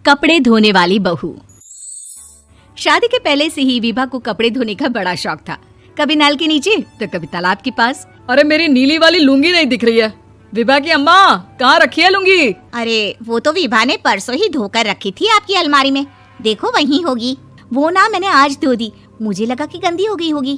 कपड़े धोने वाली बहू। शादी के पहले से ही विभा को कपड़े धोने का बड़ा शौक था। कभी नल के नीचे तो कभी तालाब के पास। अरे मेरी नीली वाली लुंगी नहीं दिख रही है। विभा की अम्मा, कहाँ रखी है लुंगी? अरे वो तो विभा ने परसों ही धोकर रखी थी आपकी अलमारी में, देखो वहीं होगी। वो ना मैंने आज धो दी, मुझे लगा कि गंदी हो गई होगी।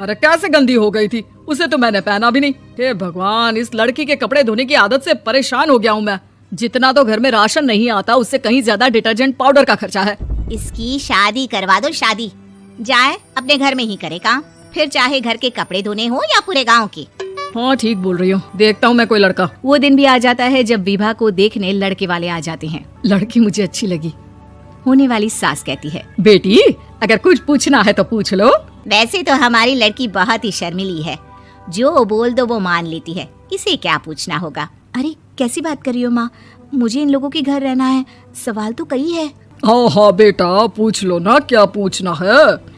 अरे कैसे गंदी हो गई थी? उसे तो मैंने पहना भी नहीं। हे भगवान, इस लड़की के कपड़े धोने की आदत से परेशान हो गया हूँ मैं। जितना तो घर में राशन नहीं आता, उससे कहीं ज्यादा डिटर्जेंट पाउडर का खर्चा है। इसकी शादी करवा दो, शादी जाए अपने घर में ही करे काम, फिर चाहे घर के कपड़े धोने हो या पूरे गांव के। हाँ ठीक बोल रही हूँ, देखता हूँ मैं कोई लड़का। वो दिन भी आ जाता है जब विभा को देखने लड़के वाले आ जाते हैं। लड़की मुझे अच्छी लगी। होने वाली सास कहती है, बेटी अगर कुछ पूछना है तो पूछ लो। वैसे तो हमारी लड़की बहुत ही शर्मीली है, जो बोल दो वो मान लेती है, इसे क्या पूछना होगा। अरे कैसी बात कर रही हो माँ, मुझे इन लोगों के घर रहना है, सवाल तो कई है। हाँ हाँ बेटा, पूछ लो ना, क्या पूछना है।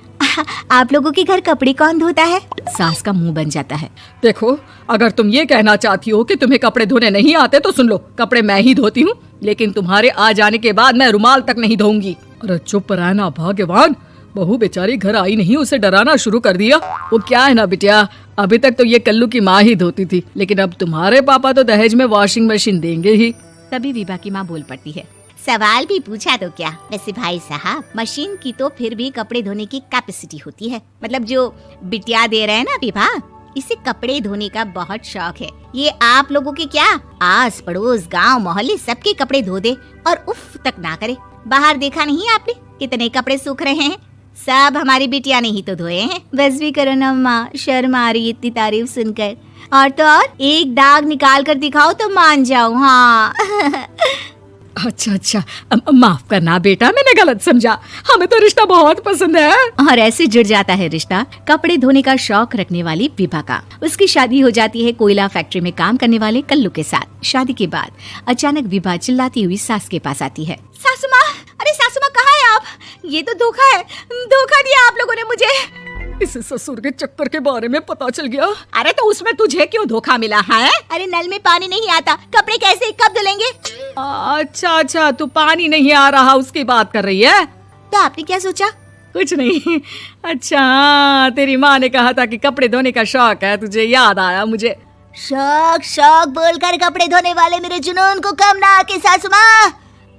आप लोगों के घर कपड़े कौन धोता है? सास का मुंह बन जाता है। देखो, अगर तुम ये कहना चाहती हो कि तुम्हें कपड़े धोने नहीं आते तो सुन लो, कपड़े मैं ही धोती हूँ, लेकिन तुम्हारे आ जाने के बाद मैं रुमाल तक नहीं धोऊंगी। अरे चुप रहना भगवान, बहू बेचारी घर आई नहीं, उसे डराना शुरू कर दिया। वो क्या है ना बिटिया, अभी तक तो ये कल्लू की माँ ही धोती थी, लेकिन अब तुम्हारे पापा तो दहेज में वॉशिंग मशीन देंगे ही। तभी विभा की माँ बोल पड़ती है, सवाल भी पूछा तो क्या। वैसे भाई साहब, मशीन की तो फिर भी कपड़े धोने की कैपेसिटी होती है। मतलब जो बिटिया दे रहे हैं ना विभा, इसे कपड़े धोने का बहुत शौक है। ये आप लोगों के क्या, आस पड़ोस गांव मोहल्ले सबके कपड़े धो दे और उफ तक ना करे। बाहर देखा नहीं आपने कितने कपड़े सूख रहे हैं? सब हमारी बिटिया ने ही तो धोए हैं। बस भी करो ना माँ, शर्म आ रही है इतनी तारीफ सुनकर। और तो और एक दाग निकाल कर दिखाओ तो मान जाऊँ। हाँ अच्छा, माफ करना बेटा, मैंने गलत समझा। हमें तो रिश्ता बहुत पसंद है। और ऐसे जुड़ जाता है रिश्ता कपड़े धोने का शौक रखने वाली विभा का। उसकी शादी हो जाती है कोयला फैक्ट्री में काम करने वाले कल्लू के साथ। शादी के बाद अचानक विभा चिल्लाती हुई सास के पास आती है। सासू माँ, अरे सासू माँ कहाँ है आप? ये तो धोखा है, धोखा दिया आप लोगों ने मुझे। इस ससुर के चक्कर के बारे में पता चल गया। अरे तो उसमें तुझे क्यों धोखा मिला है? अरे नल में पानी नहीं आता, कपड़े कैसे कब धुलेंगे? अच्छा, तू पानी नहीं आ रहा उसकी बात कर रही है? तो आपने क्या सोचा? कुछ नहीं। अच्छा, तेरी माँ ने कहा था कि कपड़े धोने का शौक है तुझे, याद आया मुझे। शौक बोलकर कपड़े धोने वाले मेरे जुनून को कम ना आके सासू माँ,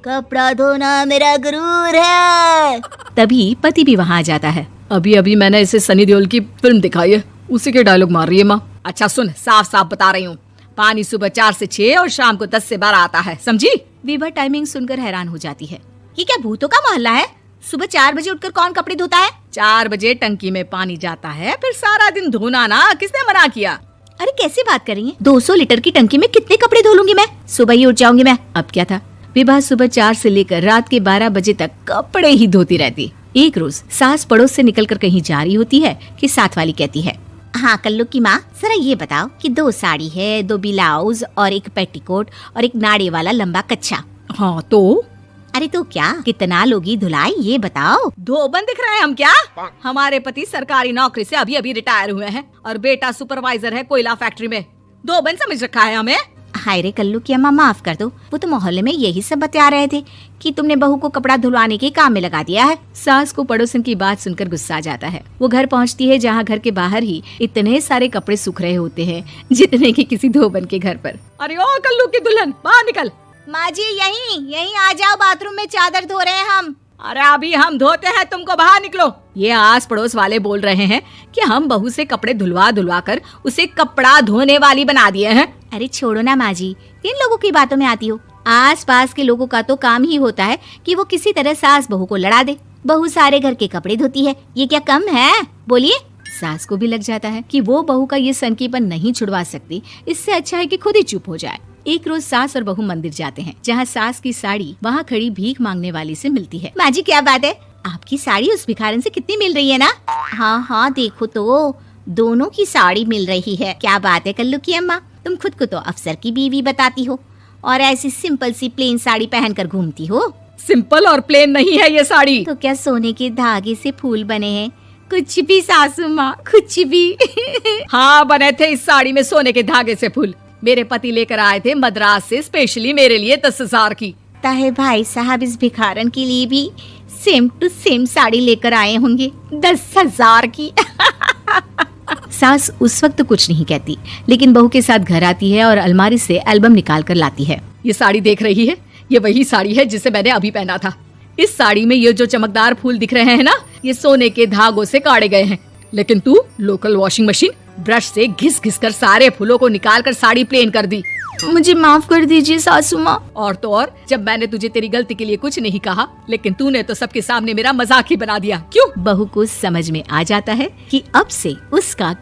कपड़ा धोना मेरा गुरूर है। तभी पति भी वहाँ आ जाता है। अभी मैंने इसे सनी देओल की फिल्म दिखाई है, उसी के डायलॉग मार रही है माँ। अच्छा सुन, साफ बता रही हूँ, पानी सुबह 4 से 6 और शाम को 10 से 12 आता है, समझी? विभा टाइमिंग सुनकर हैरान हो जाती है। ये क्या भूतों का मोहल्ला है? सुबह 4 बजे उठकर कौन कपड़े धोता है? 4 बजे टंकी में पानी जाता है, फिर सारा दिन धोना ना, किसने मना किया? अरे कैसी बात कर रही है? 200 लीटर की टंकी में कितने कपड़े धो लूंगी मैं? सुबह ही उठ जाऊंगी मैं। अब क्या था, विभा सुबह 4 से लेकर रात के 12 बजे तक कपड़े ही धोती रहती। एक रोज सास पड़ोस से निकलकर कहीं जा रही होती है कि साथ वाली कहती है, हाँ कल्लू की माँ, जरा ये बताओ कि 2 साड़ी है, 2 ब्लाउज और एक पेटीकोट और एक नाड़े वाला लंबा कच्छा। हाँ तो? अरे तो क्या, कितना लोगी धुलाई ये बताओ। धोबन दिख रहे हैं हम क्या? हमारे पति सरकारी नौकरी से अभी रिटायर हुए हैं और बेटा सुपरवाइजर है कोयला फैक्ट्री में। धोबन समझ रखा है हमें? हाय रे कल्लू की अम्मा, माफ कर दो, वो तो मोहल्ले में यही सब बता रहे थे कि तुमने बहू को कपड़ा धुलवाने के काम में लगा दिया है। सास को पड़ोसन की बात सुनकर गुस्सा आ जाता है। वो घर पहुंचती है जहां घर के बाहर ही इतने सारे कपड़े सूख रहे होते हैं जितने कि किसी धोबन के घर पर। अरे ओ कल्लू की दुल्हन, बाहर निकल। माँ जी यहीं आ जाओ, बाथरूम में चादर धो रहे हैं हम। अरे अभी हम धोते हैं, तुमको बाहर निकलो। ये आस पड़ोस वाले बोल रहे हैं कि हम बहू से कपड़े धुलवा कर उसे कपड़ा धोने वाली बना दिए हैं। अरे छोड़ो ना माँ जी, किन लोगों की बातों में आती हो? आस पास के लोगों का तो काम ही होता है कि वो किसी तरह सास बहू को लड़ा दे। बहू सारे घर के कपड़े धोती है, ये क्या कम है? बोलिए। सास को भी लग जाता है कि वो बहू का ये सनकीपन नहीं छुड़वा सकती, इससे अच्छा है कि खुद ही चुप हो जाए। एक रोज सास और बहू मंदिर जाते हैं, जहाँ सास की साड़ी वहाँ खड़ी भीख मांगने वाली से मिलती है। माँ जी क्या बात है, आपकी साड़ी उस भिखारन से कितनी मिल रही है ना? हाँ देखो तो, दोनों की साड़ी मिल रही है। क्या बात है कल्लू की अम्मा, तुम खुद को तो अफसर की बीवी बताती हो और ऐसी सिंपल सी प्लेन साड़ी पहनकर घूमती हो। सिंपल और प्लेन नहीं है ये साड़ी। तो क्या सोने के धागे से फूल बने हैं? कुछ भी सासू माँ, कुछ भी। हाँ बने थे इस साड़ी में सोने के धागे से फूल। मेरे पति लेकर आए थे मद्रास से स्पेशली मेरे लिए 10,000 की। लगता है भाई साहब इस भिखारन के लिए भी सेम टू सेम साड़ी लेकर आए होंगे 10,000 की। सास उस वक्त कुछ नहीं कहती, लेकिन बहू के साथ घर आती है और अलमारी से एल्बम निकाल कर लाती है। ये साड़ी देख रही है, ये वही साड़ी है जिसे मैंने अभी पहना था। इस साड़ी में ये जो चमकदार फूल दिख रहे हैं ना, ये सोने के धागों से काटे गए हैं। लेकिन तू लोकल वॉशिंग मशीन ब्रश से घिस घिस कर सारे फूलों को निकाल कर साड़ी प्लेन कर दी। मुझे माफ कर दीजिए सासू माँ। और तो और, जब मैंने तुझे तेरी गलती के लिए कुछ नहीं कहा, लेकिन तूने तो सबके सामने मेरा मजाक ही बना दिया। क्यों? बहू को समझ में आ जाता है कि अब से उसका